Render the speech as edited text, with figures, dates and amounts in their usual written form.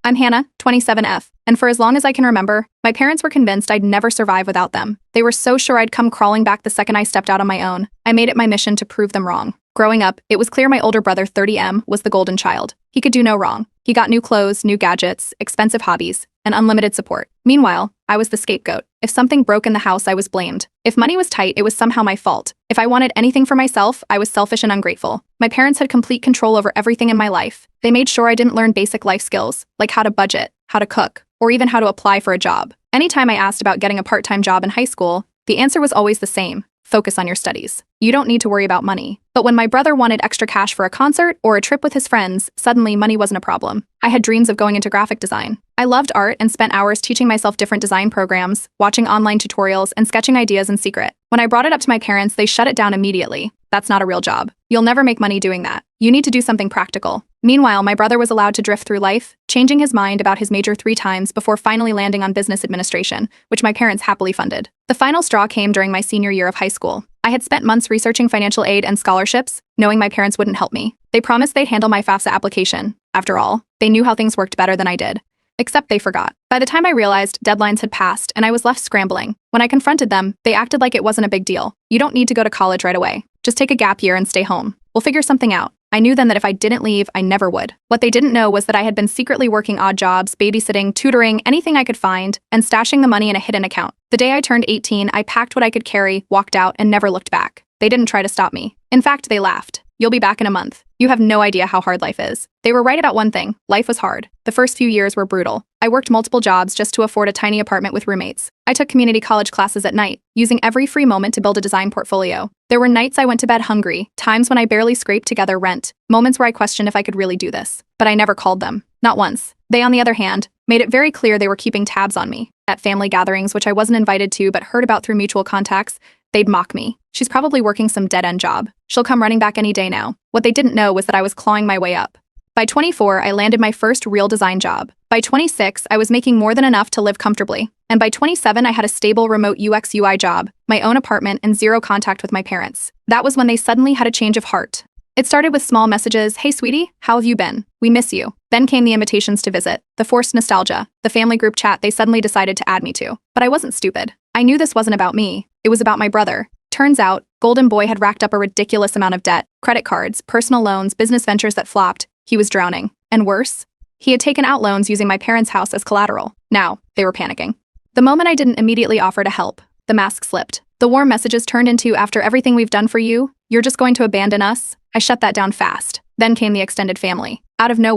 I'm Hannah, 27F, and for as long as I can remember, my parents were convinced I'd never survive without them. They were so sure I'd come crawling back the second I stepped out on my own. I made it my mission to prove them wrong. Growing up, it was clear my older brother, 30M, was the golden child. He could do no wrong. He got new clothes, new gadgets, expensive hobbies, and unlimited support. Meanwhile, I was the scapegoat. If something broke in the house, I was blamed. If money was tight, it was somehow my fault. If I wanted anything for myself, I was selfish and ungrateful. My parents had complete control over everything in my life. They made sure I didn't learn basic life skills, like how to budget, how to cook, or even how to apply for a job. Anytime I asked about getting a part-time job in high school, the answer was always the same: focus on your studies. You don't need to worry about money. But when my brother wanted extra cash for a concert or a trip with his friends, suddenly money wasn't a problem. I had dreams of going into graphic design. I loved art and spent hours teaching myself different design programs, watching online tutorials, and sketching ideas in secret. When I brought it up to my parents, they shut it down immediately. That's not a real job. You'll never make money doing that. You need to do something practical. Meanwhile, my brother was allowed to drift through life, changing his mind about his major 3 times before finally landing on business administration, which my parents happily funded. The final straw came during my senior year of high school. I had spent months researching financial aid and scholarships, knowing my parents wouldn't help me. They promised they'd handle my FAFSA application. After all, they knew how things worked better than I did. Except they forgot. By the time I realized, deadlines had passed and I was left scrambling. When I confronted them, they acted like it wasn't a big deal. You don't need to go to college right away. Just take a gap year and stay home. We'll figure something out. I knew then that if I didn't leave, I never would. What they didn't know was that I had been secretly working odd jobs, babysitting, tutoring, anything I could find, and stashing the money in a hidden account. The day I turned 18, I packed what I could carry, walked out, and never looked back. They didn't try to stop me. In fact, they laughed. You'll be back in a month. You have no idea how hard life is. They were right about one thing: life was hard. The first few years were brutal. I worked multiple jobs just to afford a tiny apartment with roommates. I took community college classes at night, using every free moment to build a design portfolio. There were nights I went to bed hungry, times when I barely scraped together rent, moments where I questioned if I could really do this. But I never called them. Not once. They, on the other hand, made it very clear they were keeping tabs on me. At family gatherings, which I wasn't invited to but heard about through mutual contacts, they'd mock me. She's probably working some dead-end job. She'll come running back any day now. What they didn't know was that I was clawing my way up. By 24, I landed my first real design job. By 26, I was making more than enough to live comfortably. And by 27, I had a stable remote UX/UI job, my own apartment, and zero contact with my parents. That was when they suddenly had a change of heart. It started with small messages: "Hey sweetie, how have you been? We miss you." Then came the invitations to visit, the forced nostalgia, the family group chat they suddenly decided to add me to. But I wasn't stupid. I knew this wasn't about me. It was about my brother. Turns out, Golden Boy had racked up a ridiculous amount of debt: credit cards, personal loans, business ventures that flopped. He was drowning. And worse, he had taken out loans using my parents' house as collateral. Now, they were panicking. The moment I didn't immediately offer to help, the mask slipped. The warm messages turned into, "After everything we've done for you, you're just going to abandon us?" I shut that down fast. Then came the extended family. Out of nowhere,